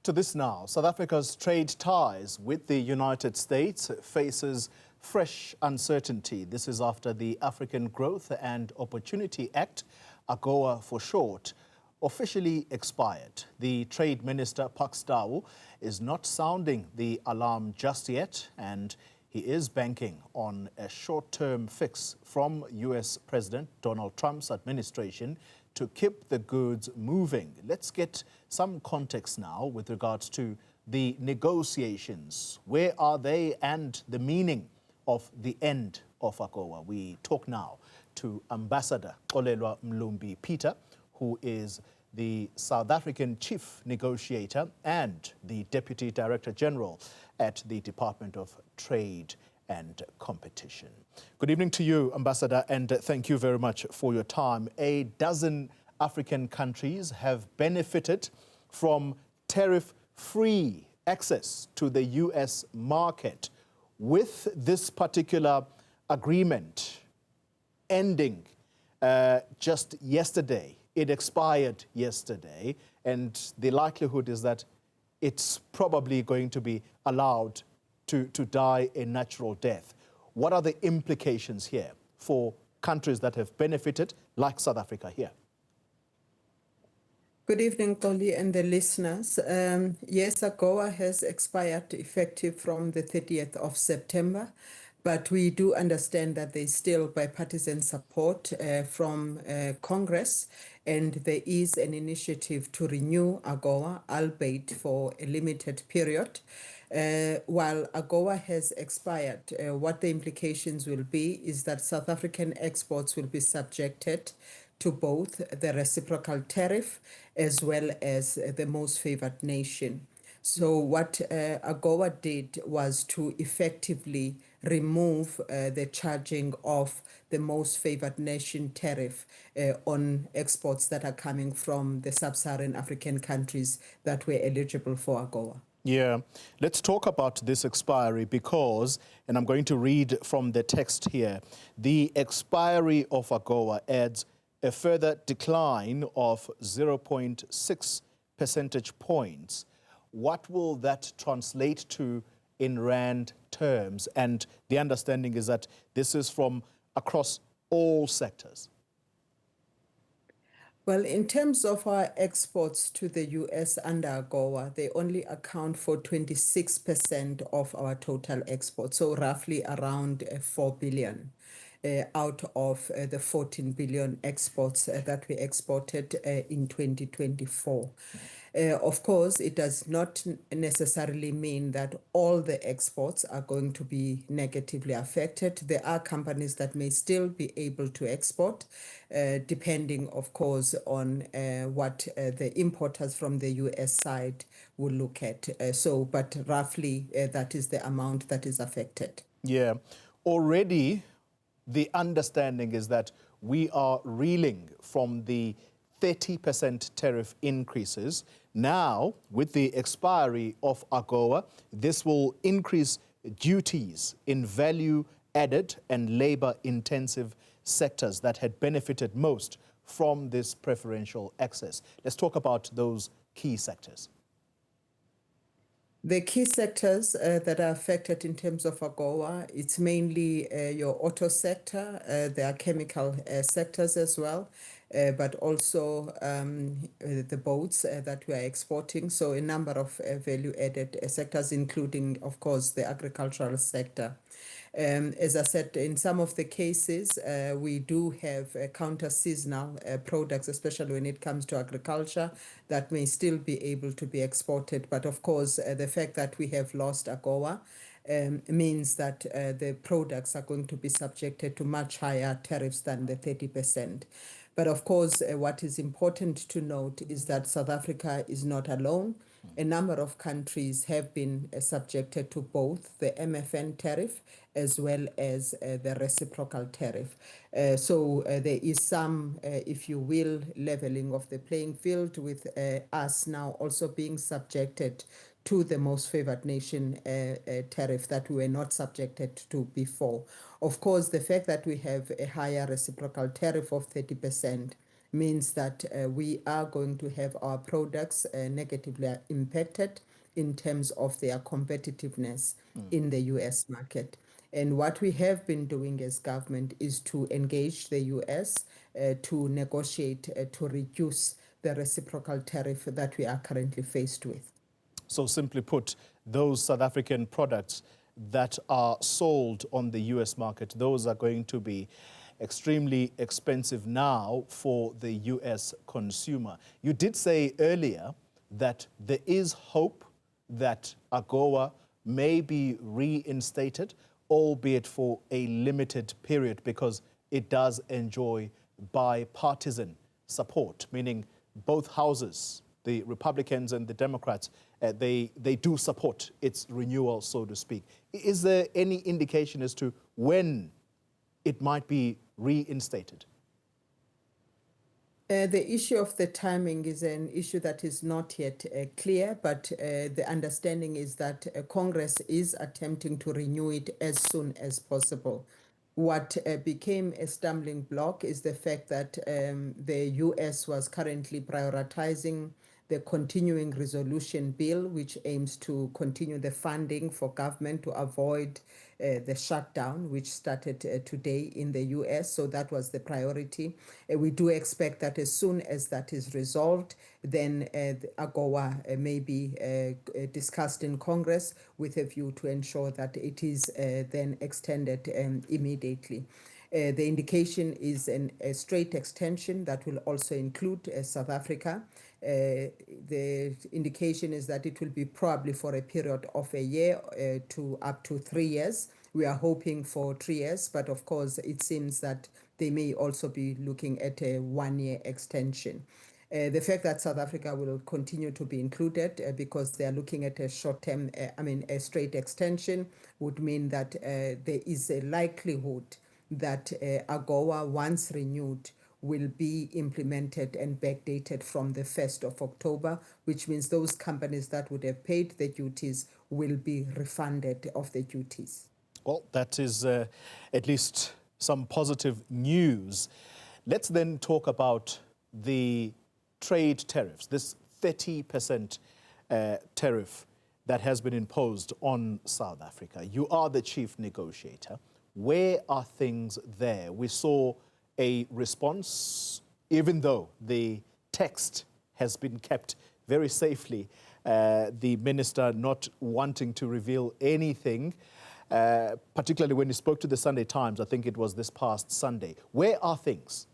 To this now, South Africa's trade ties with the United States faces fresh uncertainty. This is after the African Growth and Opportunity Act, AGOA for short, officially expired. The Trade Minister, Pact, is not sounding the alarm just yet, and he is banking on a short-term fix from US President Donald Trump's administration to keep the goods moving. Let's get some context now with regards to the negotiations. Where are they and the meaning of the end of AGOA? We talk now to Ambassador Xolelwa Mlumbi-Peter, who is the South African Chief Negotiator and the Deputy Director General at the Department of Trade and Competition. Good evening to you, Ambassador, and thank you very much for your time. A dozen African countries have benefited from tariff-free access to the US market. With this particular agreement ending just yesterday, it expired yesterday, and the likelihood is that it's probably going to be allowed to die a natural death. What are the implications here for countries that have benefited, like South Africa here? Good evening, Toli, and the listeners. Yes, AGOA has expired effective from the 30th of September, but we do understand that there's still bipartisan support from Congress, and there is an initiative to renew AGOA, albeit for a limited period. While AGOA has expired, what the implications will be is that South African exports will be subjected to both the reciprocal tariff as well as the most favored nation. So what AGOA did was to effectively remove the charging of the most favored nation tariff on exports that are coming from the sub-Saharan African countries that were eligible for AGOA. Yeah, let's talk about this expiry because, and I'm going to read from the text here, the expiry of AGOA adds a further decline of 0.6 percentage points. What will that translate to in Rand terms? And the understanding is that this is from across all sectors. Well, in terms of our exports to the US under AGOA, they only account for 26% of our total exports, so roughly around 4 billion. Out of the 14 billion exports that we exported in 2024. Of course, it does not necessarily mean that all the exports are going to be negatively affected. There are companies that may still be able to export, depending, of course, on what the importers from the US side will look at. But roughly, that is the amount that is affected. Yeah. Already, the understanding is that we are reeling from the 30% tariff increases. Now, with the expiry of AGOA, this will increase duties in value-added and labor-intensive sectors that had benefited most from this preferential access. Let's talk about those key sectors. The key sectors that are affected in terms of AGOA, it's mainly your auto sector. There are chemical sectors as well, but also the boats that we are exporting. So a number of value-added sectors, including, of course, the agricultural sector. As I said, in some of the cases, we do have counter-seasonal products, especially when it comes to agriculture, that may still be able to be exported. But of course, the fact that we have lost AGOA means that the products are going to be subjected to much higher tariffs than the 30%. But of course, what is important to note is that South Africa is not alone. A number of countries have been subjected to both the MFN tariff as well as the reciprocal tariff. So there is some, if you will, leveling of the playing field with us now also being subjected to the most favored nation tariff that we were not subjected to before. Of course, the fact that we have a higher reciprocal tariff of 30% means that we are going to have our products negatively impacted in terms of their competitiveness in the US market. And what we have been doing as government is to engage the US to negotiate to reduce the reciprocal tariff that we are currently faced with. So simply put, those South African products that are sold on the US market, those are going to be extremely expensive now for the US consumer. You did say earlier that there is hope that AGOA may be reinstated, albeit for a limited period, because it does enjoy bipartisan support, meaning both houses, the Republicans and the Democrats, they do support its renewal, so to speak. Is there any indication as to when it might be reinstated? The issue of the timing is an issue that is not yet clear, but the understanding is that Congress is attempting to renew it as soon as possible. What became a stumbling block is the fact that the US was currently prioritizing the continuing resolution bill, which aims to continue the funding for government to avoid the shutdown, which started today in the US. So that was the priority. We do expect that as soon as that is resolved, then the AGOA may be discussed in Congress with a view to ensure that it is then extended immediately. The indication is a straight extension that will also include South Africa. The indication is that it will be probably for a period of a year to up to 3 years. We are hoping for 3 years, but of course it seems that they may also be looking at a 1-year extension. The fact that South Africa will continue to be included because they are looking at a short-term, a straight extension would mean that there is a likelihood that AGOA, once renewed, will be implemented and backdated from the 1st of October, which means those companies that would have paid the duties will be refunded of the duties. Well, that is at least some positive news. Let's then talk about the trade tariffs, this 30% tariff that has been imposed on South Africa. You are the chief negotiator. Where are things there? We saw a response, even though the text has been kept very safely, the minister not wanting to reveal anything, particularly when he spoke to the Sunday Times. I think it was this past Sunday. Where are things?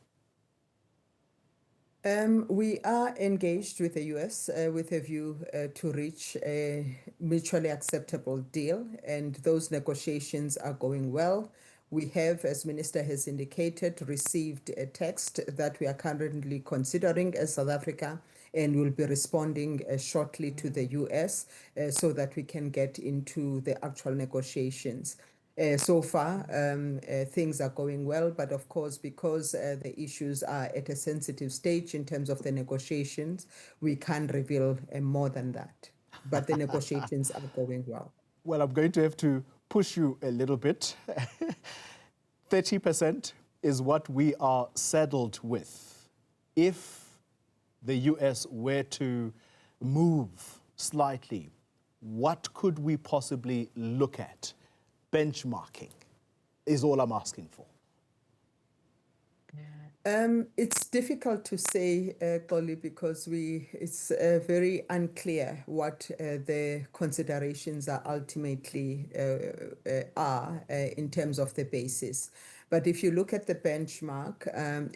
We are engaged with the US with a view to reach a mutually acceptable deal, and those negotiations are going well. We have, as Minister has indicated, received a text that we are currently considering as South Africa, and will be responding shortly to the US so that we can get into the actual negotiations. So far, things are going well, but of course, because the issues are at a sensitive stage in terms of the negotiations, we can't reveal more than that. But the negotiations are going well. Well, I'm going to have to push you a little bit. 30% is what we are saddled with. If the US were to move slightly, what could we possibly look at? Benchmarking is all I'm asking for. It's difficult to say, Xoli, because it's very unclear what the considerations are ultimately are in terms of the basis. But if you look at the benchmark,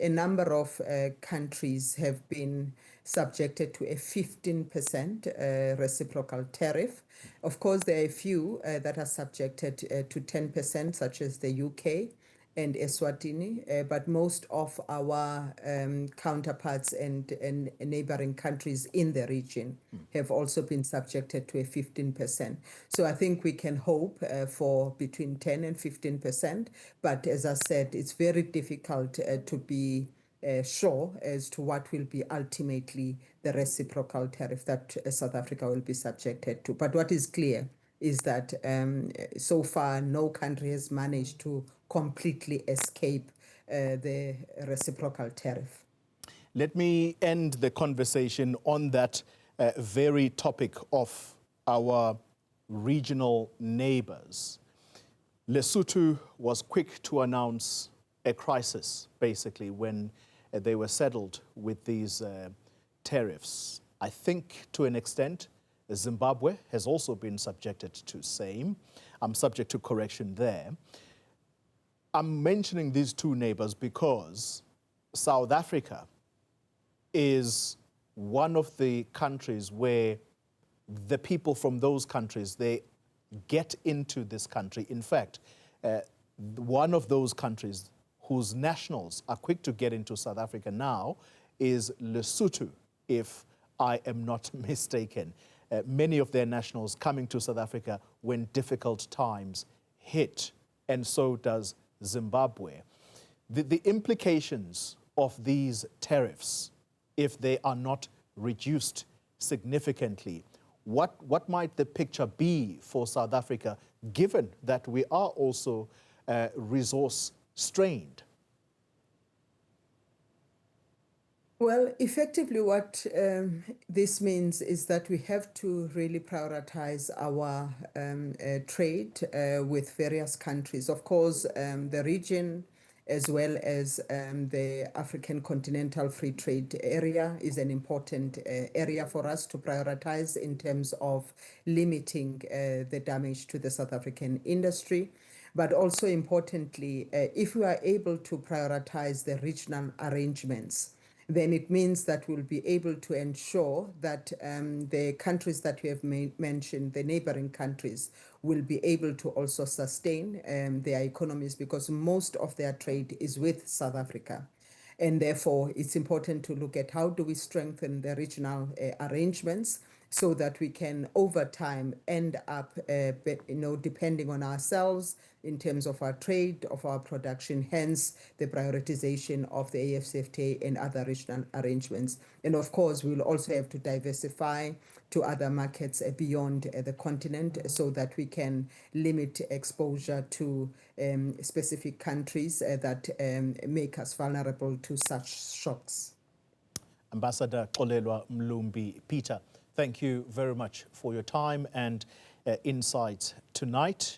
a number of countries have been subjected to a 15% reciprocal tariff. Of course, there are a few that are subjected to 10%, such as the UK and Eswatini, but most of our counterparts and neighboring countries in the region have also been subjected to a 15%. So I think we can hope for between 10 and 15%, but as I said, it's very difficult to be sure as to what will be ultimately the reciprocal tariff that South Africa will be subjected to. But what is clear is that so far no country has managed to completely escape the reciprocal tariff. Let me end the conversation on that very topic of our regional neighbors. Lesotho was quick to announce a crisis, basically, when they were settled with these tariffs. I think, to an extent, Zimbabwe has also been subjected to same. I'm subject to correction there. I'm mentioning these two neighbors because South Africa is one of the countries where the people from those countries, they get into this country. In fact, one of those countries whose nationals are quick to get into South Africa now is Lesotho, if I am not mistaken. Many of their nationals coming to South Africa when difficult times hit, and so does Zimbabwe. The implications of these tariffs, if they are not reduced significantly, what might the picture be for South Africa, given that we are also resource strained? Well, effectively what this means is that we have to really prioritize our trade with various countries. Of course, the region as well as the African Continental Free Trade Area is an important area for us to prioritize in terms of limiting the damage to the South African industry. But also importantly, if we are able to prioritize the regional arrangements, then it means that we'll be able to ensure that the countries that we have mentioned, the neighboring countries, will be able to also sustain their economies, because most of their trade is with South Africa. And therefore, it's important to look at how do we strengthen the regional arrangements so that we can, over time, end up, depending on ourselves in terms of our trade, of our production, hence the prioritization of the AfCFTA and other regional arrangements. And of course, we'll also have to diversify to other markets beyond the continent so that we can limit exposure to specific countries that make us vulnerable to such shocks. Ambassador Xolelwa Mlumbi-Peter, thank you very much for your time and insights tonight.